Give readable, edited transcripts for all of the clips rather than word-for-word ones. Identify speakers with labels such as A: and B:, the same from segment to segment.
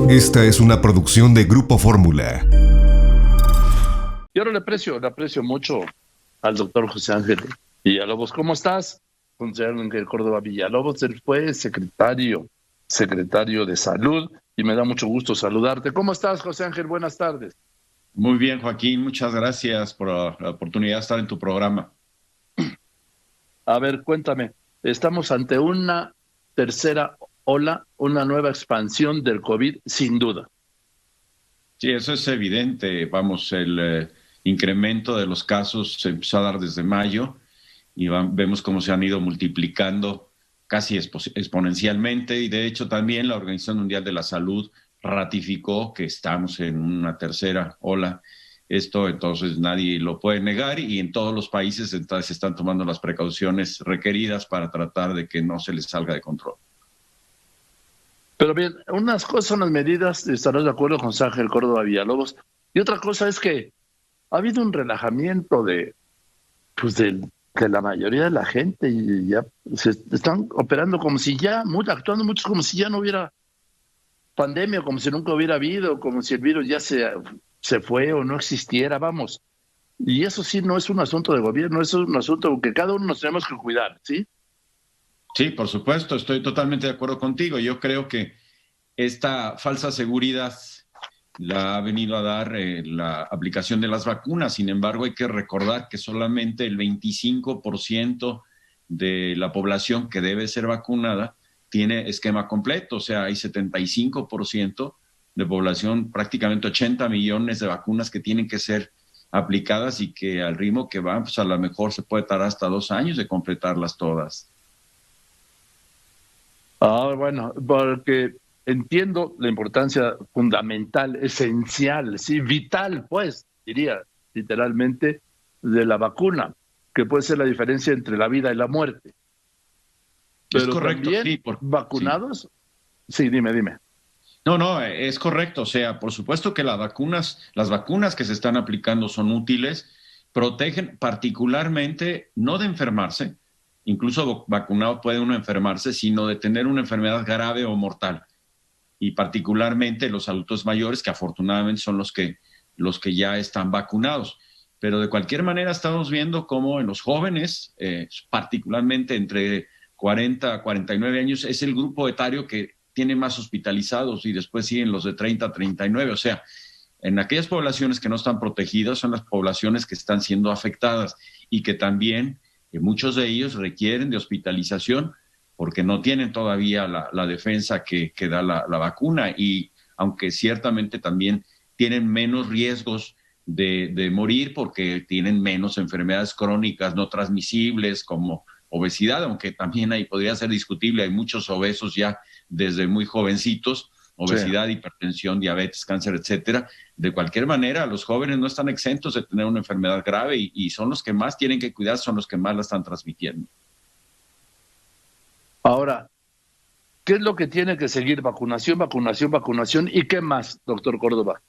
A: Esta es una producción de Grupo Fórmula.
B: Yo le aprecio mucho al doctor José Ángel Villalobos. ¿Cómo estás? José Ángel Córdoba Villalobos, él fue secretario de Salud y me da mucho gusto saludarte. ¿Cómo estás, José Ángel? Buenas tardes.
C: Muy bien, Joaquín, muchas gracias por la oportunidad de estar en tu programa.
B: A ver, cuéntame, estamos ante una tercera ola, una nueva expansión del COVID, sin duda.
C: Sí, eso es evidente. Vamos, el incremento de los casos se empezó a dar desde mayo y vemos cómo se han ido multiplicando casi exponencialmente, y de hecho también la Organización Mundial de la Salud ratificó que estamos en una tercera ola. Esto entonces nadie lo puede negar, y en todos los países entonces se están tomando las precauciones requeridas para tratar de que no se les salga de control.
B: Pero bien, unas cosas son las medidas, estarás de acuerdo con José Ángel Córdoba Villalobos, y otra cosa es que ha habido un relajamiento de la mayoría de la gente, y ya se están operando como si ya, actuando muchos como si ya no hubiera pandemia, como si nunca hubiera habido, como si el virus ya se fue o no existiera, vamos. Y eso sí no es un asunto de gobierno, es un asunto que cada uno nos tenemos que cuidar, ¿sí?
C: Sí, por supuesto, estoy totalmente de acuerdo contigo. Yo creo que esta falsa seguridad la ha venido a dar la aplicación de las vacunas. Sin embargo, hay que recordar que solamente el 25% de la población que debe ser vacunada tiene esquema completo. O sea, hay 75% de población, prácticamente 80 millones de vacunas que tienen que ser aplicadas, y que al ritmo que van, pues a lo mejor se puede tardar hasta 2 años de completarlas todas.
B: Bueno, porque entiendo la importancia fundamental, esencial, sí, vital, pues, diría literalmente, de la vacuna, que puede ser la diferencia entre la vida y la muerte. Pero
C: es correcto,
B: también
C: sí.
B: vacunados, sí, dime.
C: No, es correcto. O sea, por supuesto que las vacunas que se están aplicando son útiles, protegen particularmente no de enfermarse, incluso vacunado puede uno enfermarse, sino de tener una enfermedad grave o mortal. Y particularmente los adultos mayores, que afortunadamente son los que ya están vacunados. Pero de cualquier manera estamos viendo cómo en los jóvenes, particularmente entre 40 a 49 años, es el grupo etario que tiene más hospitalizados, y después siguen los de 30 a 39. O sea, en aquellas poblaciones que no están protegidas son las poblaciones que están siendo afectadas, y que también muchos de ellos requieren de hospitalización porque no tienen todavía la defensa que da la vacuna, y aunque ciertamente también tienen menos riesgos de morir porque tienen menos enfermedades crónicas no transmisibles como obesidad, aunque también ahí podría ser discutible, hay muchos obesos ya desde muy jovencitos, obesidad, sí, hipertensión, diabetes, cáncer, etcétera. De cualquier manera, los jóvenes no están exentos de tener una enfermedad grave, y son los que más tienen que cuidar, son los que más la están transmitiendo.
B: Ahora, ¿qué es lo que tiene que seguir? Vacunación, ¿y qué más, doctor Córdoba?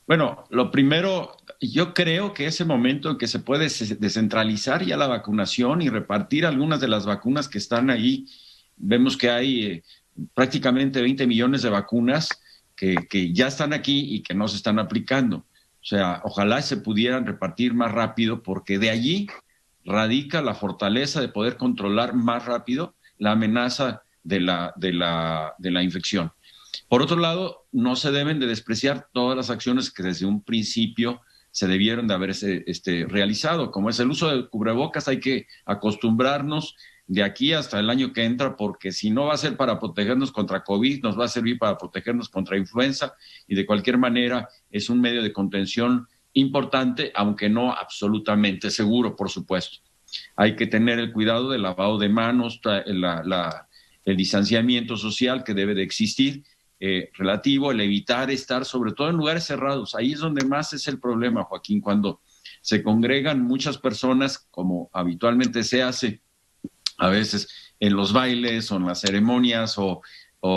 C: Bueno, lo primero, yo creo que ese momento en que se puede descentralizar ya la vacunación y repartir algunas de las vacunas que están ahí. Vemos que hay prácticamente 20 millones de vacunas que ya están aquí y que no se están aplicando. O sea, ojalá se pudieran repartir más rápido, porque de allí radica la fortaleza de poder controlar más rápido la amenaza de la infección. Por otro lado, no se deben de despreciar todas las acciones que desde un principio se debieron de haberse realizado, como es el uso de cubrebocas. Hay que acostumbrarnos de aquí hasta el año que entra, porque si no va a ser para protegernos contra COVID, nos va a servir para protegernos contra influenza, y de cualquier manera es un medio de contención importante, aunque no absolutamente seguro, por supuesto. Hay que tener el cuidado del lavado de manos, el distanciamiento social que debe de existir, relativo, el evitar estar sobre todo en lugares cerrados. Ahí es donde más es el problema, Joaquín, cuando se congregan muchas personas, como habitualmente se hace a veces en los bailes o en las ceremonias o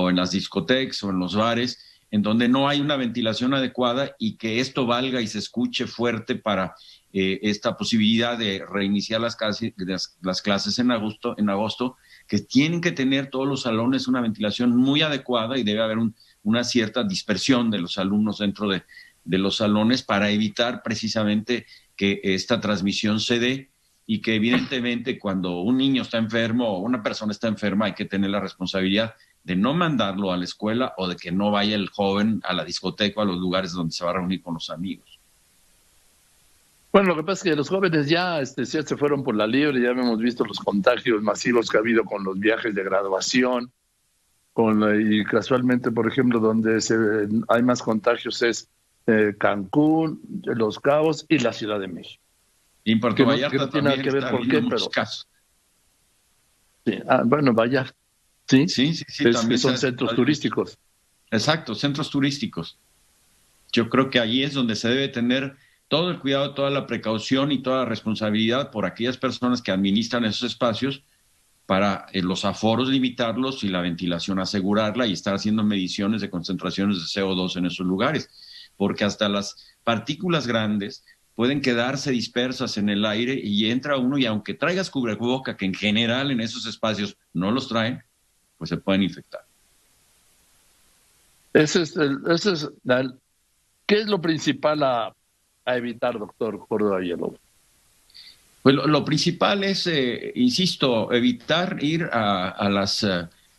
C: en las discotecas o en los bares, en donde no hay una ventilación adecuada, y que esto valga y se escuche fuerte para esta posibilidad de reiniciar las clases en agosto, que tienen que tener todos los salones una ventilación muy adecuada y debe haber una cierta dispersión de los alumnos dentro de los salones para evitar precisamente que esta transmisión se dé, y que evidentemente cuando un niño está enfermo o una persona está enferma hay que tener la responsabilidad de no mandarlo a la escuela o de que no vaya el joven a la discoteca o a los lugares donde se va a reunir con los amigos.
B: Bueno, lo que pasa es que los jóvenes ya se fueron por la libre, ya hemos visto los contagios masivos que ha habido con los viajes de graduación, y casualmente, por ejemplo, donde hay más contagios es Cancún, Los Cabos y la Ciudad de México.
C: Y en Puerto Vallarta
B: que no tiene nada que ver por qué, pero
C: casos.
B: Sí. Bueno, Vallarta, sí,
C: también
B: son centros turísticos.
C: Exacto, centros turísticos. Yo creo que allí es donde se debe tener todo el cuidado, toda la precaución y toda la responsabilidad por aquellas personas que administran esos espacios para los aforos limitarlos y la ventilación asegurarla y estar haciendo mediciones de concentraciones de CO2 en esos lugares, porque hasta las partículas grandes pueden quedarse dispersas en el aire y entra uno y aunque traigas cubreboca, que en general en esos espacios no los traen, pues se pueden infectar.
B: ¿Qué es lo principal a evitar, doctor Córdoba Villalobos?
C: Pues lo principal es, insisto, evitar ir a las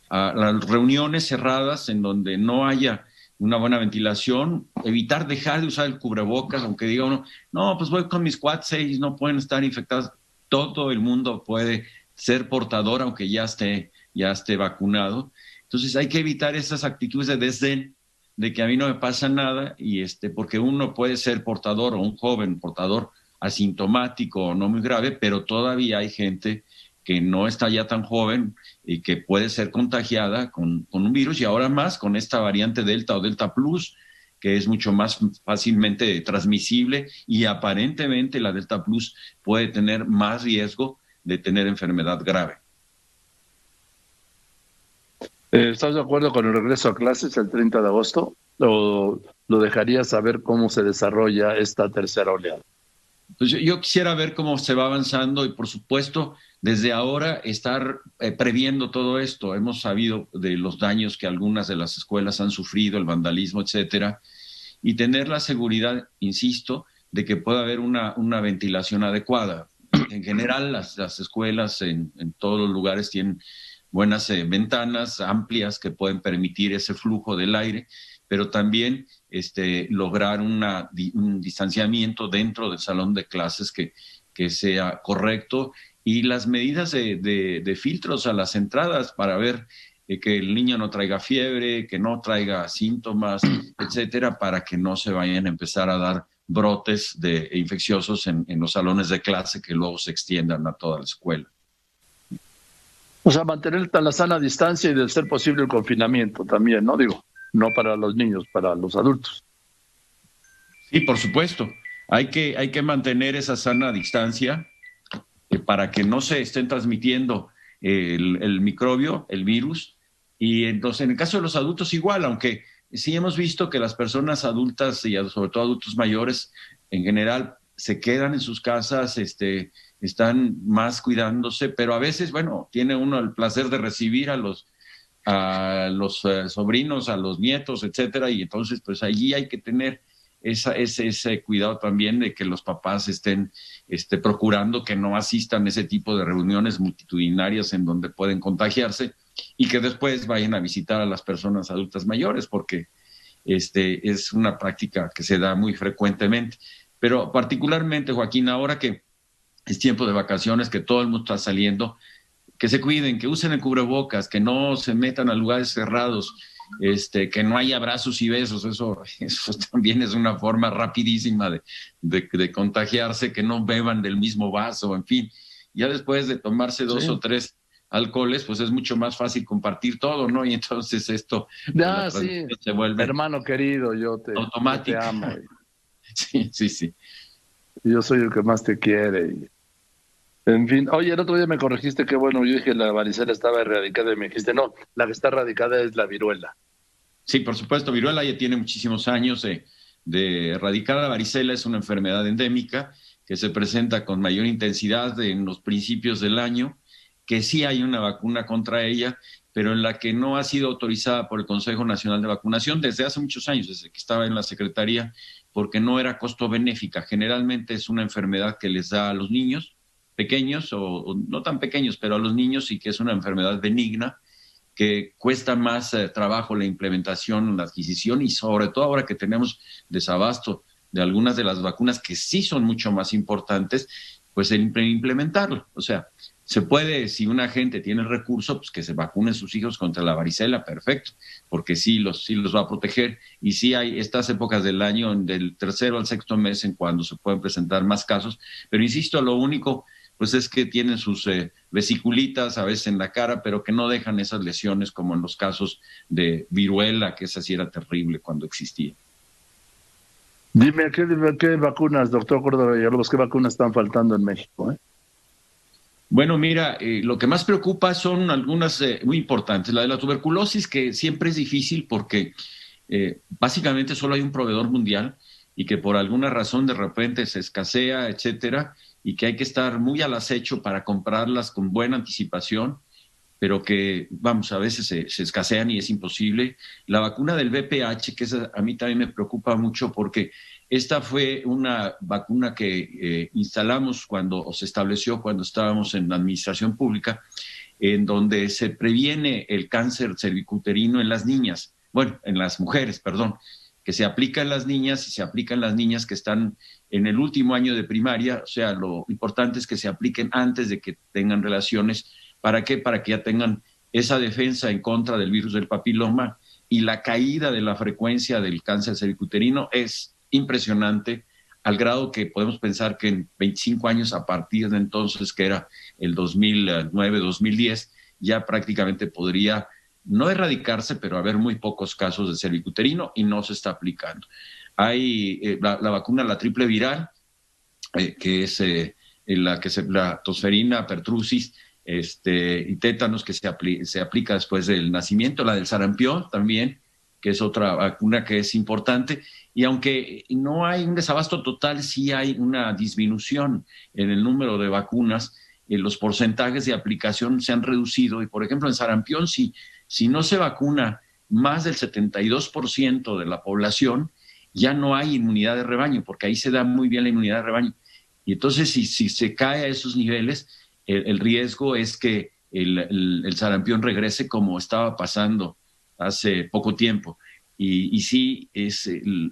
C: reuniones cerradas en donde no haya una buena ventilación, evitar dejar de usar el cubrebocas, aunque diga uno, no, pues voy con mis cuates y no pueden estar infectados. Todo el mundo puede ser portador, aunque ya esté vacunado. Entonces hay que evitar esas actitudes de desdén, de que a mí no me pasa nada, y porque uno puede ser portador, o un joven portador asintomático o no muy grave, pero todavía hay gente que no está ya tan joven y que puede ser contagiada con un virus, y ahora más con esta variante Delta o Delta Plus, que es mucho más fácilmente transmisible, y aparentemente la Delta Plus puede tener más riesgo de tener enfermedad grave.
B: ¿Estás de acuerdo con el regreso a clases el 30 de agosto? ¿O lo dejarías saber cómo se desarrolla esta tercera oleada?
C: Pues yo quisiera ver cómo se va avanzando y, por supuesto, desde ahora estar previendo todo esto. Hemos sabido de los daños que algunas de las escuelas han sufrido, el vandalismo, etcétera, y tener la seguridad, insisto, de que pueda haber una ventilación adecuada. En general, las escuelas en todos los lugares tienen buenas ventanas amplias que pueden permitir ese flujo del aire, pero también lograr un distanciamiento dentro del salón de clases que sea correcto, y las medidas de filtros a las entradas para ver que el niño no traiga fiebre, que no traiga síntomas, etcétera, para que no se vayan a empezar a dar brotes infecciosos en los salones de clase que luego se extiendan a toda la escuela.
B: O sea, mantener la sana distancia y, de ser posible, el confinamiento también, ¿no? Digo, no para los niños, para los adultos.
C: Sí, por supuesto. Hay que mantener esa sana distancia para que no se estén transmitiendo el microbio, el virus. Y entonces, en el caso de los adultos, igual, aunque sí hemos visto que las personas adultas y sobre todo adultos mayores, en general, se quedan en sus casas, están más cuidándose, pero a veces, bueno, tiene uno el placer de recibir a los sobrinos, a los nietos, etcétera, y entonces pues allí hay que tener ese cuidado también de que los papás estén procurando que no asistan a ese tipo de reuniones multitudinarias en donde pueden contagiarse, y que después vayan a visitar a las personas adultas mayores, porque es una práctica que se da muy frecuentemente. Pero particularmente, Joaquín, ahora que es tiempo de vacaciones, que todo el mundo está saliendo, que se cuiden, que usen el cubrebocas, que no se metan a lugares cerrados, que no haya abrazos y besos. Eso también es una forma rapidísima de contagiarse, que no beban del mismo vaso, en fin. Ya después de tomarse 2 o 3 alcoholes, pues es mucho más fácil compartir todo, ¿no? Y entonces esto se vuelve
B: hermano querido, yo te amo.
C: Sí.
B: Yo soy el que más te quiere. En fin, oye, el otro día me corregiste que, bueno, yo dije la varicela estaba erradicada y me dijiste, no, la que está erradicada es la viruela.
C: Sí, por supuesto, viruela ya tiene muchísimos años de erradicada. La varicela es una enfermedad endémica que se presenta con mayor intensidad en los principios del año, que sí hay una vacuna contra ella, pero en la que no ha sido autorizada por el Consejo Nacional de Vacunación desde hace muchos años, desde que estaba en la Secretaría, porque no era costo benéfica. Generalmente es una enfermedad que les da a los niños pequeños, o no tan pequeños, pero a los niños, y que es una enfermedad benigna, que cuesta más trabajo la implementación, la adquisición, y sobre todo ahora que tenemos desabasto de algunas de las vacunas que sí son mucho más importantes, pues el implementarlo. O sea, se puede, si una gente tiene el recurso, pues que se vacunen sus hijos contra la varicela, perfecto, porque sí los va a proteger. Y sí hay estas épocas del año, del tercero al sexto mes, en cuando se pueden presentar más casos. Pero insisto, lo único pues es que tienen sus vesiculitas a veces en la cara, pero que no dejan esas lesiones como en los casos de viruela, que esa sí era terrible cuando existía.
B: Dime, ¿qué vacunas, doctor Córdoba Villalobos, qué vacunas están faltando en México?
C: Bueno, mira, lo que más preocupa son algunas muy importantes. La de la tuberculosis, que siempre es difícil porque básicamente solo hay un proveedor mundial y que por alguna razón de repente se escasea, etcétera, y que hay que estar muy al acecho para comprarlas con buena anticipación, pero que, vamos, a veces se escasean y es imposible. La vacuna del VPH, que esa a mí también me preocupa mucho porque esta fue una vacuna que instalamos o se estableció cuando estábamos en la administración pública, en donde se previene el cáncer cervicuterino en las niñas, bueno, en las mujeres, perdón, que se aplica en las niñas y se aplica en las niñas que están en el último año de primaria. O sea, lo importante es que se apliquen antes de que tengan relaciones. ¿Para qué? Para que ya tengan esa defensa en contra del virus del papiloma, y la caída de la frecuencia del cáncer cervicuterino es impresionante, al grado que podemos pensar que en 25 años a partir de entonces, que era el 2009-2010, ya prácticamente podría no erradicarse, pero haber muy pocos casos de cervicuterino, y no se está aplicando. Hay la vacuna, la triple viral, que es la tosferina, pertussis, y tétanos, que se aplica después del nacimiento. La del sarampión también, que es otra vacuna que es importante. Y aunque no hay un desabasto total, sí hay una disminución en el número de vacunas. Los porcentajes de aplicación se han reducido. Y, por ejemplo, en sarampión, si no se vacuna más del 72% de la población, ya no hay inmunidad de rebaño, porque ahí se da muy bien la inmunidad de rebaño. Y entonces, si se cae a esos niveles, el riesgo es que el sarampión regrese como estaba pasando hace poco tiempo. Y sí,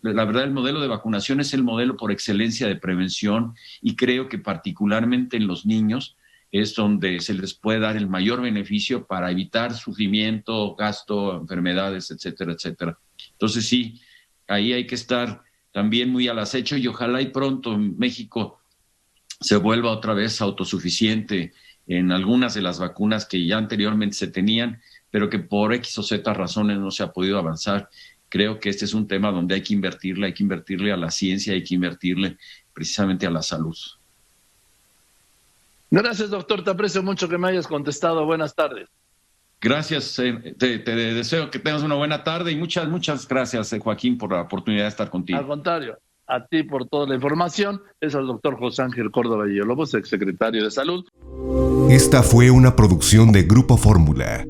C: la verdad, el modelo de vacunación es el modelo por excelencia de prevención, y creo que particularmente en los niños es donde se les puede dar el mayor beneficio para evitar sufrimiento, gasto, enfermedades, etcétera, etcétera. Entonces sí, ahí hay que estar también muy al acecho, y ojalá y pronto México se vuelva otra vez autosuficiente en algunas de las vacunas que ya anteriormente se tenían, pero que por X o Z razones no se ha podido avanzar. Creo que este es un tema donde hay que invertirle a la ciencia, hay que invertirle precisamente a la salud.
B: Gracias, doctor, te aprecio mucho que me hayas contestado. Buenas tardes.
C: Gracias, te deseo que tengas una buena tarde, y muchas gracias, Joaquín, por la oportunidad de estar contigo.
B: Al contrario, a ti por toda la información. Es el doctor José Ángel Córdoba Villalobos, exsecretario de Salud.
A: Esta fue una producción de Grupo Fórmula.